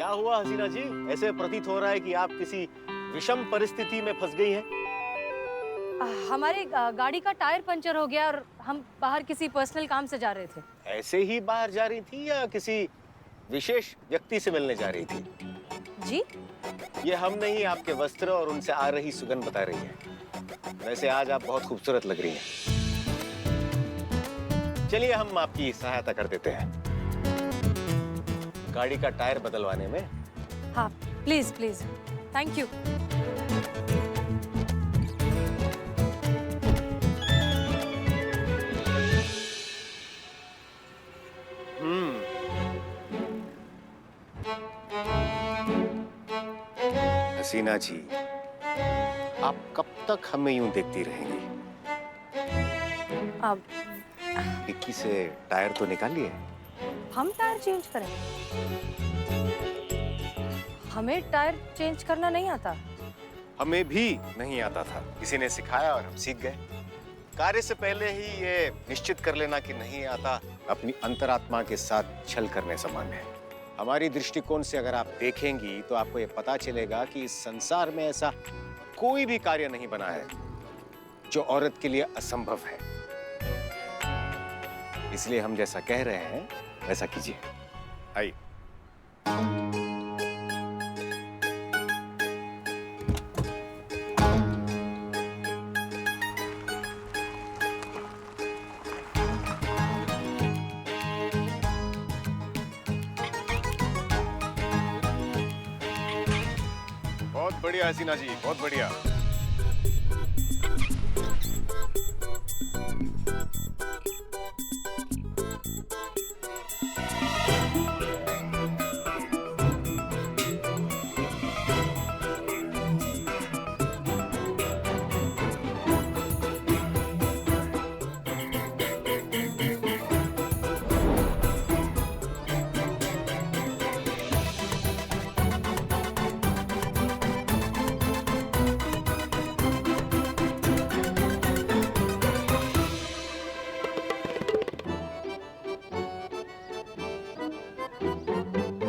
क्या हुआ हसीना जी? ऐसे प्रतीत हो रहा है कि आप किसी विषम परिस्थिति में फंस गई हैं। हमारी गाड़ी का टायर पंचर हो गया और हम बाहर किसी पर्सनल काम से जा रहे थे। ऐसे ही बाहर जा रही थी या किसी विशेष व्यक्ति से मिलने जा रही थी? जी? ये हम नहीं, आपके वस्त्र और उनसे आ रही सुगंध बता रही है। वैसे आज आप बहुत खूबसूरत लग रही हैं। चलिए हम आपकी सहायता कर देते हैं गाड़ी का टायर बदलवाने में। हाँ प्लीज प्लीज, थैंक यू। हसीना जी, आप कब तक हमें यूं देखती रहेंगी? अब डिक्की से टायर तो निकालिए। हम टायर चेंज करें? हमें टायर चेंज करना नहीं आता। हमें भी नहीं आता था, किसी ने सिखाया और हम सीख गए। कार्य से पहले ही ये निश्चित कर लेना कि नहीं आता अपनी अंतरात्मा के साथ छल करने समान है। हमारी दृष्टिकोण से अगर आप देखेंगी तो आपको ये पता चलेगा कि इस संसार में ऐसा कोई भी कार्य नहीं बना है जो औरत के लिए असंभव है। इसलिए हम जैसा कह रहे हैं वैसा कीजिए। आइए। बहुत बढ़िया हसीना जी, बहुत बढ़िया।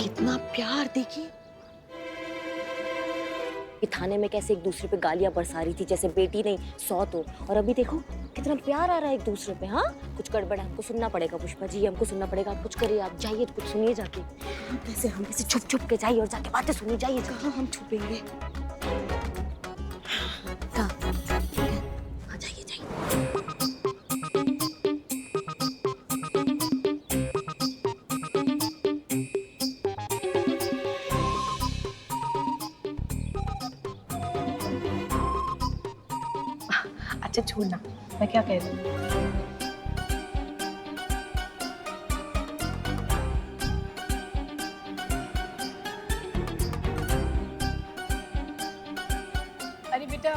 कितना प्यार देखिए। थाने में कैसे एक दूसरे पे गालियां बरसा रही थी जैसे बेटी नहीं सौत हो, और अभी देखो कितना प्यार आ रहा है एक दूसरे पे। हाँ कुछ गड़बड़ है, हमको सुनना पड़ेगा पुष्पा जी, हमको सुनना पड़ेगा। आप कुछ करिए, आप जाइए तो कुछ सुनिए जाके। कैसे हम कैसे छुप छुप के जाइए और जाके बातें सुनी जाइए। कहाँ हम छुपेंगे? हाँ जाइए जाइए। अच्छा छोड़ना, मैं क्या कह रही हूँ। अरे बेटा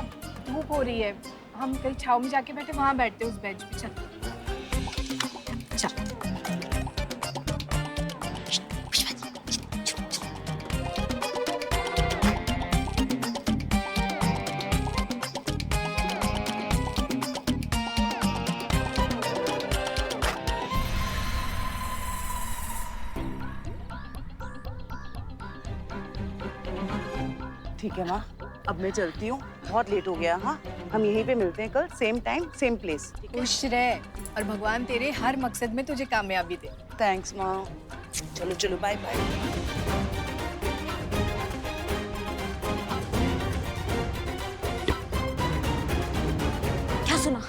धूप हो रही है, हम कहीं छाव में जाके बैठे, वहां बैठते उस बेंच पे। चल चल। ठीक है माँ, अब मैं चलती हूँ, बहुत लेट हो गया। हाँ हम यहीं पे मिलते हैं कल, सेम टाइम सेम प्लेस। खुश रह और भगवान तेरे हर मकसद में तुझे कामयाबी दे। थैंक्स माँ। चलो चलो बाय बाय। क्या सुना?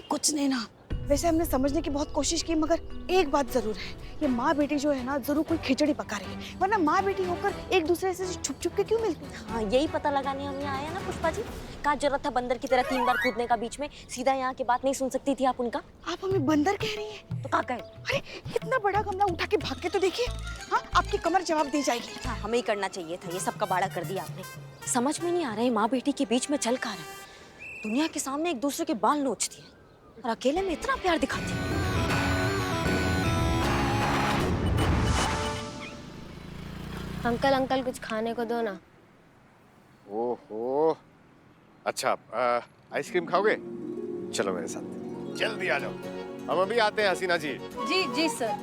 कुछ नहीं ना, वैसे हमने समझने की बहुत कोशिश की, मगर एक बात जरूर है, ये माँ बेटी जो है ना जरूर कोई खिचड़ी पका रही है, वरना माँ बेटी होकर एक दूसरे से छुप छुप के क्यों मिलती है? हाँ यही पता लगाने हम यहाँ आए हैं ना पुष्पा जी। क्या जरूरत था बंदर की तरह 3 बार कूदने का बीच में? सीधा यहाँ की बात नहीं सुन सकती थी आप उनका? आप हमें बंदर कह रही है? तो क्या कहे? अरे इतना बड़ा गमला उठा के भाग के तो देखिए। हाँ आपकी कमर जवाब दे जाएगी। हाँ हमें ही करना चाहिए था, ये सब कबाड़ा कर दिया आपने। समझ में नहीं आ रहा है माँ बेटी के बीच में चल का रहा है। दुनिया के सामने एक दूसरे के बाल नोचती है और अकेले में इतना प्यार दिखाती है। अंकल अंकल कुछ खाने को दो ना। ओहो, अच्छा आइसक्रीम खाओगे? चलो मेरे साथ, जल्दी आ जाओ, हम अभी आते हैं हसीना जी। जी जी सर।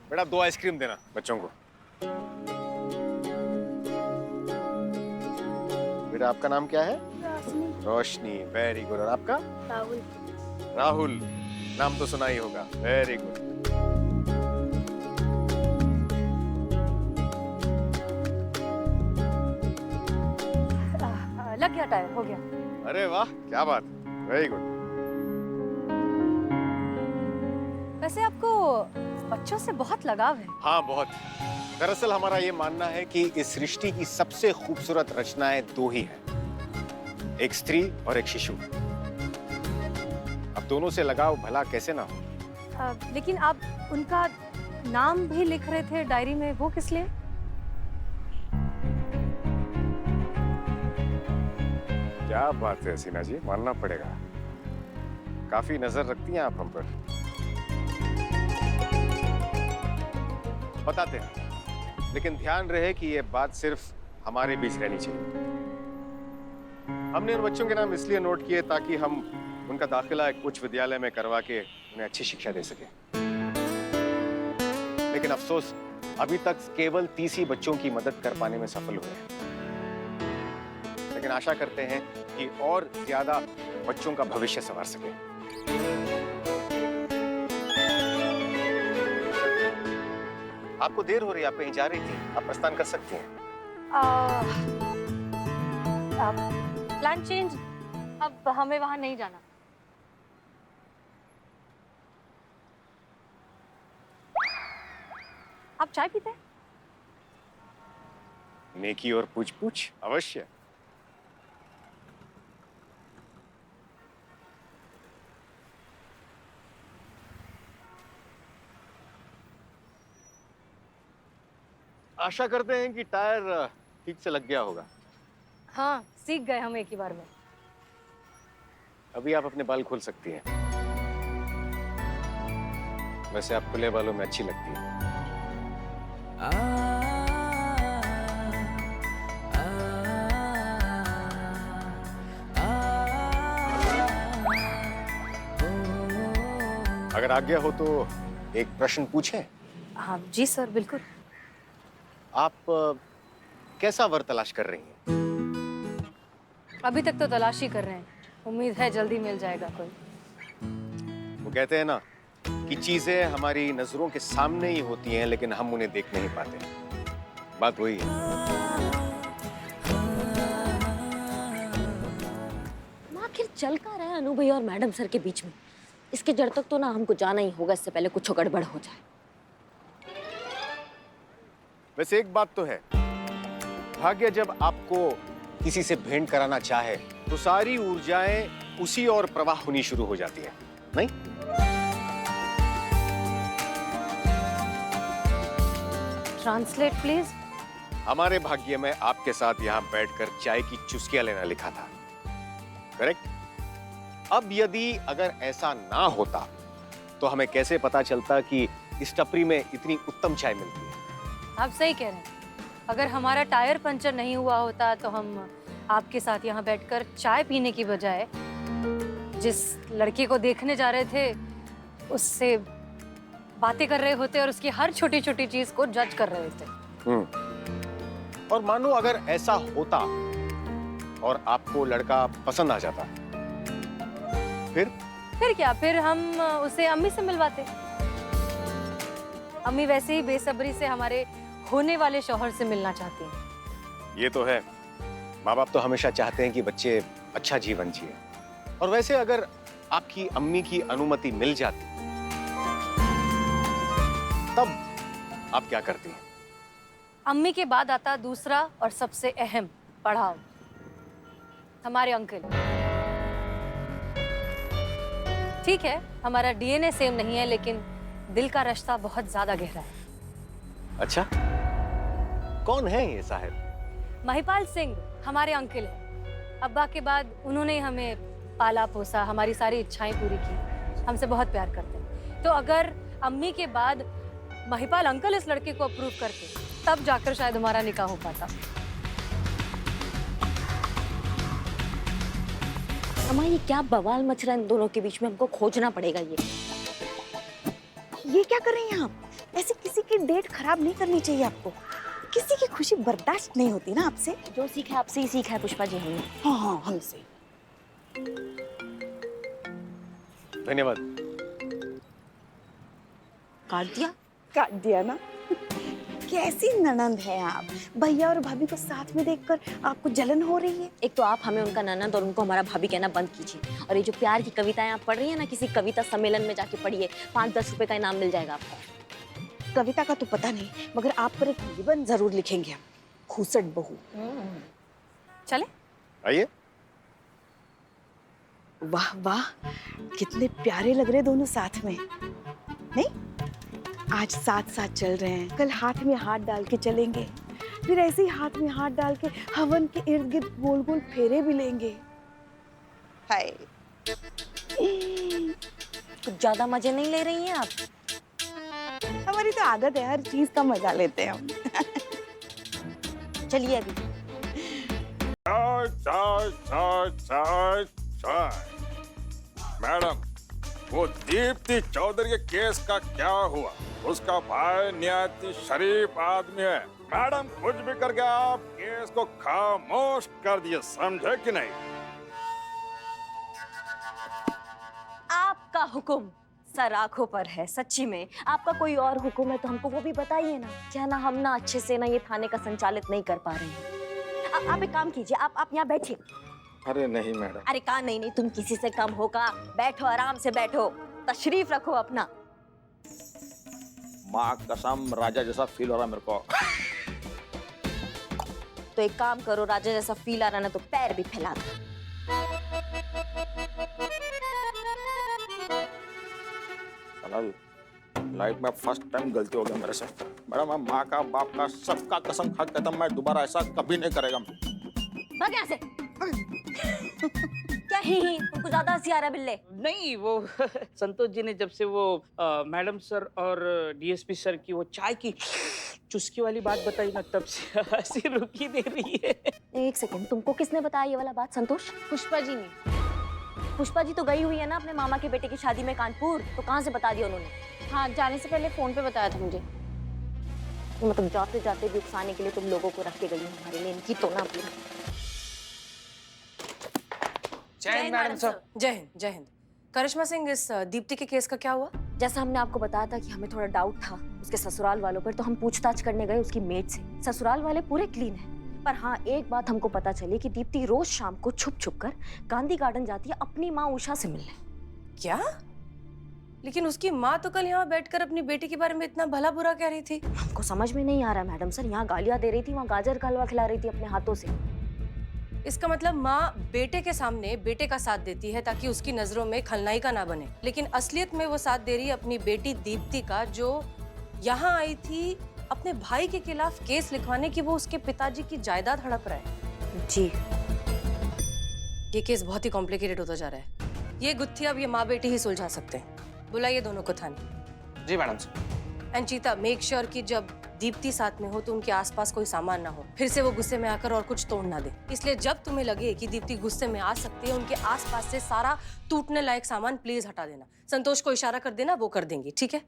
बेटा 2 आइसक्रीम देना बच्चों को। बेटा आपका नाम क्या है? रोशनी। Very good. और आपका? राहुल। राहुल। नाम तो सुना ही होगा। Very good. लग गया टायर, हो गया। अरे वाह, क्या बात। Very good. वैसे आपको बच्चों से बहुत लगाव है। हाँ बहुत। दरअसल हमारा ये मानना है कि इस सृष्टि की सबसे खूबसूरत रचनाएं 2 ही हैं, एक स्त्री और एक शिशु। अब दोनों से लगाव भला कैसे ना हो। लेकिन आप उनका नाम भी लिख रहे थे डायरी में, वो किस लिए? क्या बात है हसीना जी, मानना पड़ेगा। काफी नजर रखती हैं आप हम पर। बताते हैं, लेकिन ध्यान रहे कि ये बात सिर्फ हमारे बीच रहनी चाहिए। हमने उन बच्चों के नाम इसलिए नोट किए ताकि हम उनका दाखिला एक उच्च विद्यालय में करवा के उन्हें अच्छी शिक्षा दे सके। लेकिन अफसोस अभी तक केवल 30 ही बच्चों की मदद कर पाने में सफल हुए हैं। लेकिन आशा करते हैं कि और ज्यादा बच्चों का भविष्य संवार सके। आपको देर हो रही है, आप कहीं जा रही थी, आप प्रस्थान कर सकती हैं। प्लान चेंज, अब हमें वहां नहीं जाना। आप चाय पीते हैं? नेकी और पूछ पूछ अवश्य। आशा करते हैं कि टायर ठीक से लग गया होगा। हाँ, सीख गए हम एक ही बार में। अभी आप अपने बाल खोल सकती हैं। वैसे आप खुले बालों में अच्छी लगती हैं। अगर आज्ञा हो तो एक प्रश्न पूछें? हाँ जी सर, बिल्कुल। आप कैसा वर तलाश कर रही हैं? अभी तक तो तलाश ही कर रहे हैं, उम्मीद है जल्दी मिल जाएगा कोई। वो कहते हैं ना कि चीजें हमारी नजरों के सामने ही होती हैं लेकिन हम उन्हें देख नहीं पाते। बात वही है। आखिर चल का रहा है अनु भैया और मैडम सर के बीच में? इसके जड़ तक तो ना हमको जाना ही होगा, इससे पहले कुछ गड़बड़ हो जाए। वैसे एक बात तो है, भाग्य जब आपको किसी से भेंट कराना चाहे तो सारी ऊर्जाएं उसी और प्रवाह होनी शुरू हो जाती है, नहीं? Translate please. हमारे भाग्य में आपके साथ यहाँ बैठकर चाय की चुस्कियां लेना लिखा था, करेक्ट? अब यदि अगर ऐसा ना होता तो हमें कैसे पता चलता कि इस टपरी में इतनी उत्तम चाय मिलती है? आप सही कह रहे हैं। अगर हमारा टायर पंचर नहीं हुआ होता तो हम आपके साथ यहाँ बैठकर चाय पीने की बजाय जिस लड़के को देखने जा रहे थे उससे बातें कर रहे होते और उसकी हर छोटी छोटी चीज को जज कर रहे होते। और मानो अगर ऐसा होता और आपको लड़का पसंद आ जाता, फिर क्या? फिर हम उसे अम्मी से मिलवाते। अम्मी वैसे ही बेसब्री से हमारे होने वाले शौहर से मिलना चाहती हैं। ये तो है, माँ बाप तो हमेशा चाहते हैं कि बच्चे अच्छा जीवन जिए। और वैसे अगर आपकी अम्मी की अनुमति मिल जाती तब आप क्या करती हैं? अम्मी के बाद आता दूसरा और सबसे अहम पड़ाव, हमारे अंकल। ठीक है, हमारा डीएनए सेम नहीं है लेकिन दिल का रिश्ता बहुत ज्यादा गहरा है। अच्छा, कौन है ये साहब? महिपाल सिंह हमारे अंकल हैं। अब्बा के बाद उन्होंने हमें पाला पोसा, हमारी सारी इच्छाएं पूरी की, हमसे बहुत प्यार करते हैं। तो अगर अम्मी के बाद महिपाल अंकल इस लड़के को अप्रूव करते तब जाकर शायद हमारा निकाह हो पाता। अम्मा ये क्या बवाल मच रहा है इन दोनों के बीच में, हमको खोजना पड़ेगा ये क्या कर रही हैं आप? ऐसे किसी की डेट खराब नहीं करनी चाहिए आपको। किसी की खुशी बर्दाश्त नहीं होती ना आपसे। जो सीखा है आपसे ही सीखा है पुष्पा जी हमने। हाँ हमसे। धन्यवाद। काट दिया ना। कैसी ननंद है आप? भैया और भाभी को साथ में देखकर आपको जलन हो रही है? एक तो आप हमें उनका ननद और उनको हमारा भाभी कहना बंद कीजिए, और ये जो प्यार की कविताएं आप पढ़ रही हैं ना, किसी कविता सम्मेलन में जाके पढ़िए, 5-10 रुपए का इनाम मिल जाएगा आपको। कविता का तो पता नहीं, मगर आप पर एक निबंध जरूर लिखेंगे हम। खूसट बहू। चले? आइए। वाह वाह, कितने प्यारे लग रहे दोनों साथ में। नहीं, आज साथ साथ चल रहे हैं, कल हाथ में हाथ डाल के चलेंगे, फिर ऐसे ही हाथ में हाथ डाल के हवन के इर्द गिर्द गोल गोल फेरे भी लेंगे। हाय, कुछ ज्यादा मजे नहीं ले रही हैं आप? हमारी तो आदत है, हर चीज का मजा लेते हैं हम। चलिए अभी। चाय चाय चाय चाय चाय। मैडम, वो दीप्ति चौधरी के केस का क्या हुआ? उसका भाई निहायत शरीफ आदमी है। मैडम, कुछ भी करके आप केस को खामोश कर दिए, समझे कि नहीं? आपका हुक्म सर आंखों पर है, सच्ची में। आपका कोई और हुक्म है तो हमको वो भी बताइए ना। क्या ना हम ना अच्छे से ना ये थाने का संचालित नहीं कर पा रहे हैं। आप एक काम कीजिए, आप यहाँ बैठिए। अरे नहीं मैडम। अरे कहा नहीं, तुम किसी से कम होगा। बैठो, आराम से बैठो, तशरीफ रखो अपना। माँ कसम, राजा जैसा फील हो रहा है मेरे को। तो एक काम करो, राजा जैसा फील आ रहा ना तो पैर भी फैला दो। लाइफ में फर्स्ट टाइम गलती हो गया मेरे से। मैडम, मैं माँ का, बाप का, सबका कसम खा के कहता हूं, मैं दोबारा ऐसा कभी नहीं करेगा। भाग यहाँ से। क्या ही तुमको ज्यादा हंसी आ रहा है बिल्ले? नहीं, वो संतोष जी ने जब से वो मैडम सर और डीएसपी सर की वो चाय की चुस्की वाली बात बताई ना, तब से हंसी रुकी दे रही है। एक सेकंड, तुमको किसने बताया ये वाला बात संतोष? पुष्पा जी ने। पुष्पा जी तो गई हुई है ना अपने मामा के बेटे की शादी में कानपुर, तो कहाँ से बता दिया उन्होंने? हाँ, जाने से पहले फोन पे बताया था मुझे। मतलब जाते जाते भी उकसाने के लिए तुम लोगों को रख के गई हमारे लिए, इनकी तो ना पूरा। जय हिंद मैडम सर। जय हिंद, जय हिंद। करिश्मा सिंह, इस दीप्ति के केस का क्या हुआ? जैसा हमने आपको बताया था कि हमें थोड़ा डाउट था उसके ससुराल वालों पर, तो हम पूछताछ करने गए उसकी मेड से। ससुराल वाले पूरे क्लीन हैं, पर हाँ एक बात हमको पता चली कि दीप्ति रोज शाम को छुप छुप कर गांधी गार्डन जाती है अपनी माँ उषा से मिलने। क्या? लेकिन उसकी माँ तो कल यहाँ बैठकर अपनी बेटी के बारे में इतना भला बुरा कह रही थी। हमको समझ में नहीं आ रहा मैडम सर, यहाँ गालियाँ दे रही थी, वहाँ गाजर का हलवा खिला रही थी अपने हाथों से। इसका मतलब माँ बेटे के सामने बेटे का साथ देती है ताकि उसकी नजरों में खलनायिका ना बने, लेकिन असलियत में वो साथ दे रही है अपनी बेटी दीप्ति का, जो यहाँ आई थी अपने भाई के खिलाफ केस लिखवाने की। वो उसके पिताजी की जायदाद हड़प रहा है। जी, ये केस बहुत ही कॉम्प्लिकेटेड होता जा रहा है। ये गुत्थी अब ये माँ बेटी ही सुलझा सकते हैं। बुलाइए दोनों को थाने। जी मैडम सर। एंड चीता, मेक श्योर कि जब दीप्ति साथ में हो तो उनके आसपास कोई सामान ना हो, फिर से वो गुस्से में आकर और कुछ तोड़ ना दे। इसलिए जब तुम्हें लगे कि दीप्ति गुस्से में आ सकती है, उनके आसपास से सारा टूटने लायक सामान प्लीज हटा देना। संतोष को इशारा कर देना, वो कर देंगे, ठीक है?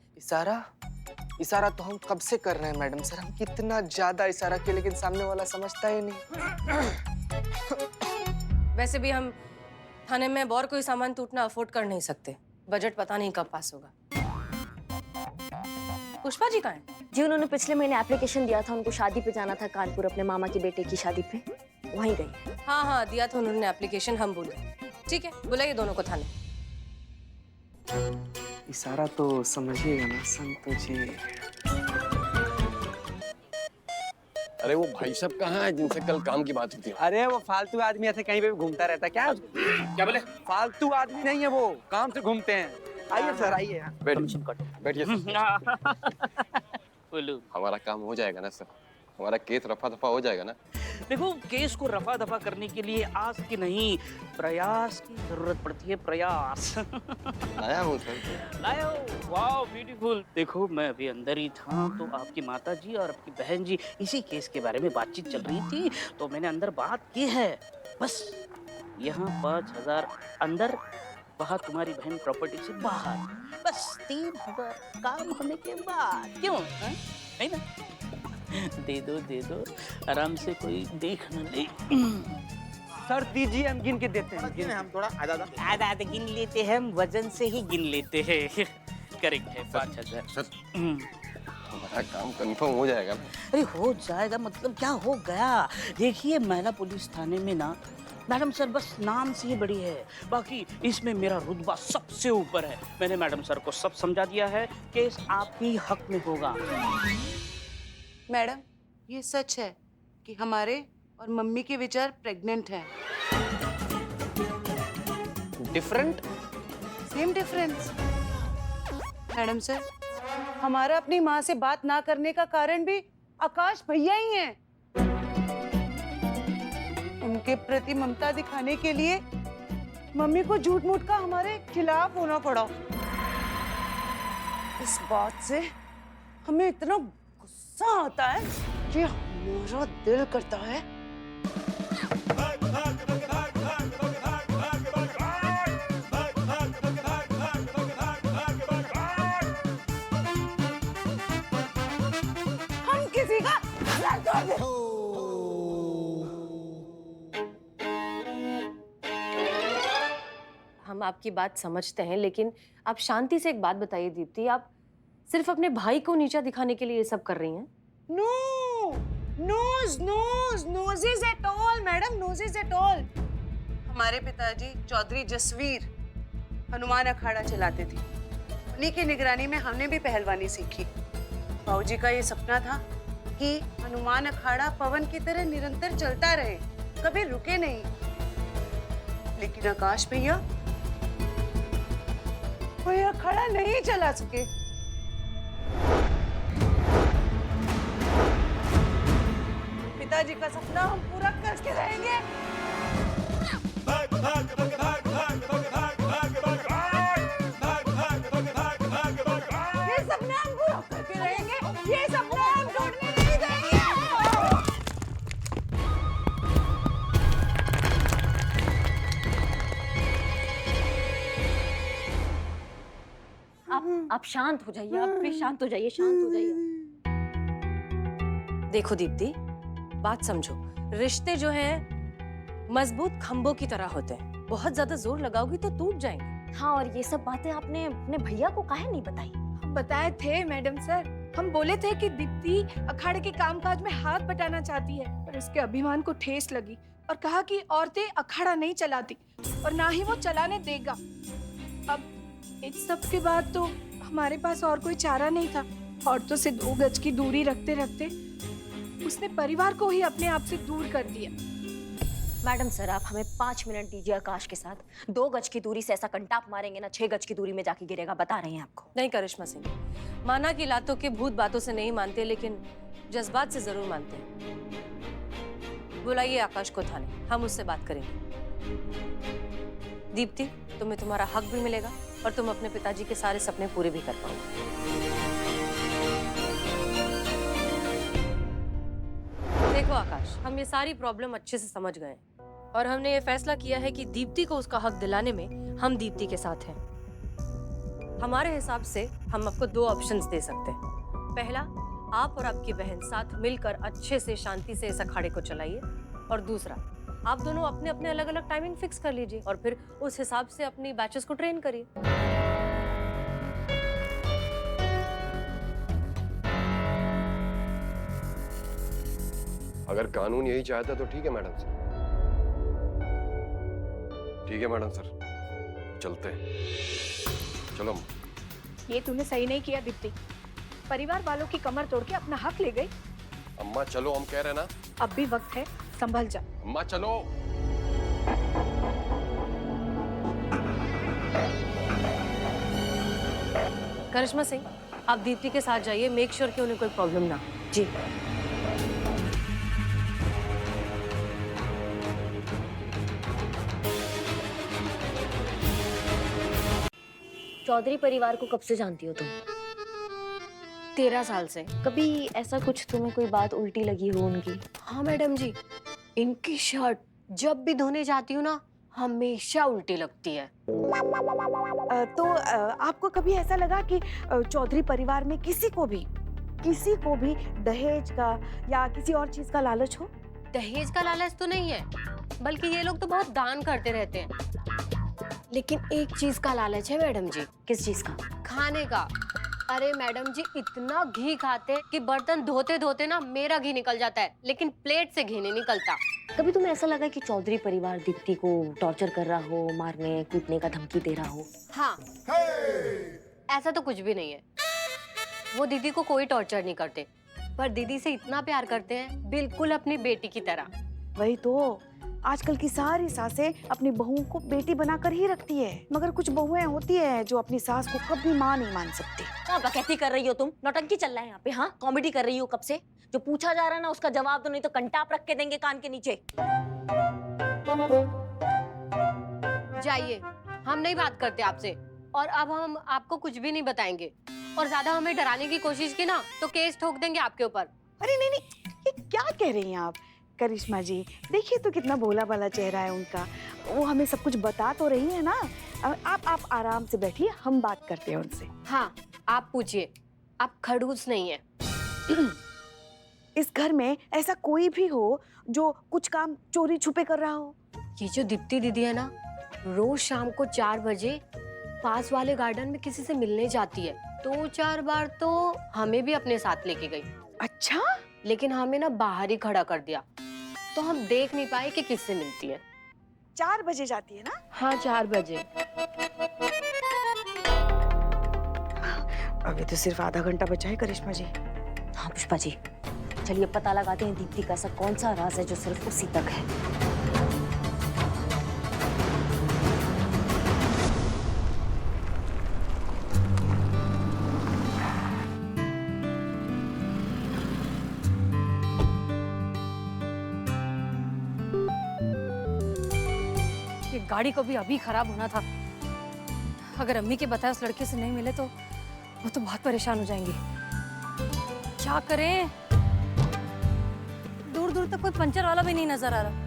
इशारा तो हम कब से कर रहे हैं मैडम सर। हम कितना ज्यादा इशारा किए लेकिन सामने वाला समझता ही नहीं। वैसे भी हम थाने में और कोई सामान टूटना अफोर्ड कर नहीं सकते। बजट पता नहीं कब पास होगा। पुष्पा जी कहाँ हैं? जी उन्होंने पिछले महीने एप्लीकेशन दिया था, उनको शादी पे जाना था कानपुर, अपने मामा की बेटे की शादी पे, वहीं गई। हाँ हाँ, दिया था उन्होंने एप्लीकेशन, हम भूल गए। ठीक है, बुलाइए दोनों को थाने। इशारा तो समझिएगा ना संतोष जी। अरे वो भाई साहब कहाँ है जिनसे कल काम की बात हुई थी? अरे वो फालतू आदमी ऐसे कहीं पे भी घूमता रहता क्या? क्या बोले? फालतू आदमी नहीं है वो, काम से घूमते हैं। आइए सर, आइए। बैठिए सर। बोलो। हमारा काम हो जाएगा ना सर? हमारा केस रफा दफा हो जाएगा ना? देखो, केस को रफा दफा करने के लिए आस की नहीं, प्रयास की जरूरत पड़ती है। प्रयास। लाया हूँ सर। लाए हो? वाह, ब्यूटीफुल। देखो, मैं अभी अंदर ही था तो आपकी माता जी और आपकी बहन जी इसी केस के बारे में बातचीत चल रही थी, तो मैंने अंदर बात की है। बस यहाँ 5,000 अंदर, वहाँ तुम्हारी बहन प्रॉपर्टी से बाहर, बस 3,000 काम होने के बाद। क्यों हाँ? है ना? दे दो आराम से, कोई देख न ले। सर दीजिए, हम गिन के देते हैं। हम थोड़ा आधा आधा गिन लेते हैं, हम वजन से ही गिन लेते हैं। करेक्ट है 5,000। सर हमारा काम कंफर्म हो जाएगा ना? अरे हो जाएगा मतलब क्या हो गया? देखिए महिला पुलिस थाने में ना मैडम सर बस नाम से ही बड़ी है, बाकी इसमें मेरा रुतबा सबसे ऊपर है। मैंने मैडम सर को सब समझा दिया है, केस आपके हक में होगा। मैडम, ये सच है कि हमारे और मम्मी के विचार प्रेग्नेंट हैं। Different. Same difference. Madam sir, हमारा अपनी माँ से बात ना करने का कारण भी आकाश भैया ही हैं। उनके प्रति ममता दिखाने के लिए मम्मी को झूठ मूठ का हमारे खिलाफ होना पड़ा। इस बात से हमें इतना गुस्सा आता है कि हमारा दिल करता है हम किसी का सर तोड़ दें। हम आपकी बात समझते हैं, लेकिन आप शांति से एक बात बताइए दीप्ति, आप सिर्फ अपने भाई को नीचा दिखाने के लिए ये सब कर रही हैं? No, noses at all, madam, noses at all। हमारे पिताजी चौधरी जसवीर हनुमान अखाड़ा चलाते थे। उन्हीं की निगरानी में हमने भी पहलवानी सीखी। बाबूजी का ये सपना था कि हनुमान अखाड़ा पवन की तरह निरंतर चलता रहे, कभी रुके नहीं। लेकिन आकाश भैया कोई अखाड़ा नहीं चला सके। पिताजी का सपना हम पूरा करके रहेंगे। ये सपना हम पूरा करके रहेंगे। ये सपना हम टूटने नहीं देंगे। आप शांत हो जाइए, आप प्लीज शांत हो जाइए, शांत हो जाइए। देखो दीप्ति, बात समझो, रिश्ते जो हैं मजबूत खंभों की तरह होते हैं, बहुत ज्यादा जोर लगाओगी तो टूट जाएंगे। हाँ, और ये सब बातें आपने अपने भैया को काहे नहीं बताई? हम बताए थे मैडम सर, हम बोले थे कि दीप्ति अखाड़े के कामकाज में हाथ बटाना चाहती है, पर उसके अभिमान को ठेस लगी और कहा कि औरतें अखाड़ा नहीं चलाती और ना ही वो चलाने देगा। अब इस सब के बाद तो हमारे पास और कोई चारा नहीं था। औरतों से 2 गज की दूरी रखते रखते उसने परिवार को ही अपने आप से दूर कर दिया। मैडम सर, आप हमें 5 मिनट दीजिए आकाश के साथ। 2 गज की दूरी से ऐसा कंटाप मारेंगे ना, 6 गज की दूरी में जाके गिरेगा, बता रहे हैं आपको। नहीं करिश्मा सिंह, माना कि लातों के भूत बातों से नहीं मानते, लेकिन जज्बात से जरूर मानते हैं। बुलाइए आकाश को थाने, हम उससे बात करेंगे। दीप्ति, तुम्हें तुम्हारा हक भी मिलेगा और तुम अपने पिताजी के सारे सपने पूरे भी कर पाओगे। देखो आकाश, हम ये सारी प्रॉब्लम अच्छे से समझ गए और हमने ये फैसला किया है कि दीप्ति को उसका हक दिलाने में हम दीप्ति के साथ हैं। हमारे हिसाब से हम आपको 2 ऑप्शंस दे सकते हैं। पहला, आप और आपकी बहन साथ मिलकर अच्छे से शांति से इस अखाड़े को चलाइए, और दूसरा, आप दोनों अपने अपने अलग अलग टाइमिंग फिक्स कर लीजिए और फिर उस हिसाब से अपनी बैचेस को ट्रेन करिए। अगर कानून यही चाहता तो ठीक है मैडम सर। ठीक है मैडम सर, चलते हैं। चलो। ये तूने सही नहीं किया दीप्ति, परिवार वालों की कमर तोड़ के अपना हक ले गई। अम्मा चलो, हम कह रहे हैं ना। अब भी वक्त है, संभल जा। अम्मा चलो। करिश्मा सिंह, आप दीप्ति के साथ जाइए, मेक श्योर कि उन्हें कोई प्रॉब्लम ना हो। जी। चौधरी परिवार को कब से जानती हो तुम? 13 साल से। कभी ऐसा कुछ तुम्हें कोई बात उल्टी लगी हो उनकी? हाँ मैडम जी, इनकी शर्ट जब भी धोने जाती हूँ ना, हमेशा उल्टी लगती है। तो आपको कभी ऐसा लगा कि चौधरी परिवार में किसी को भी दहेज का या किसी और चीज का लालच हो? दहेज का लालच तो नहीं है, बल्कि ये लोग तो बहुत दान करते रहते हैं। लेकिन एक चीज का लालच है मैडम जी। किस चीज का? खाने का। अरे मैडम जी इतना घी खाते हैं कि बर्तन धोते धोते ना मेरा घी निकल जाता है, लेकिन प्लेट से घी नहीं निकलता। कभी तुम्हें ऐसा लगा कि चौधरी परिवार दीप्ति को टॉर्चर कर रहा हो, मारने कूटने का धमकी दे रहा हो? हाँ, ऐसा तो कुछ भी नहीं है। वो दीदी को कोई टॉर्चर नहीं करते, पर दीदी से इतना प्यार करते हैं, बिल्कुल अपनी बेटी की तरह। वही तो, आजकल की सारी सासें अपनी बहुओं को बेटी बनाकर ही रखती है, मगर कुछ बहुएं होती है जो अपनी सास को कभी मां नहीं मान सकती। क्या बकैती कर रही हो तुम? नौटंकी चल रहा है यहाँ पे? हाँ, कॉमेडी कर रही हो कब से? जो पूछा जा रहा है ना उसका जवाब दो, नहीं तो कंटाप रख के देंगे कान के नीचे। जाइए, हम नहीं बात करते आपसे, और अब हम आपको कुछ भी नहीं बताएंगे। और ज्यादा हमें डराने की कोशिश की ना तो केस ठोक देंगे आपके ऊपर। अरे नहीं नहीं, ये क्या कह रही हैं आप? करिश्मा जी, देखिए तो कितना भोला भाला चेहरा है उनका। वो हमें सब कुछ बता तो रही है ना। आप आराम से बैठिए, हम बात करते हैं उनसे। हाँ, आप पूछिए, आप खड़ूस नहीं है। इस घर में ऐसा कोई भी हो जो कुछ काम चोरी छुपे कर रहा हो? ये जो दीप्ति दीदी है ना, रोज शाम को 4 बजे पास वाले गार्डन में किसी से मिलने जाती है। 2-4 बार तो हमें भी अपने साथ लेके गई। अच्छा? लेकिन हमें ना बाहर ही खड़ा कर दिया, तो हम देख नहीं पाए कि किससे मिलती है। 4 बजे जाती है ना? हाँ, 4 बजे। अभी तो सिर्फ आधा घंटा बचा है करिश्मा जी। हाँ पुष्पा जी, चलिए पता लगाते हैं दीप्ति का ऐसा कौन सा राज है जो सिर्फ उसी तक है। ये गाड़ी को भी अभी खराब होना था। अगर अम्मी के बताए उस लड़के से नहीं मिले तो वो तो बहुत परेशान हो जाएंगी। क्या करें? दूर दूर तक कोई पंचर वाला भी नहीं नजर आ रहा।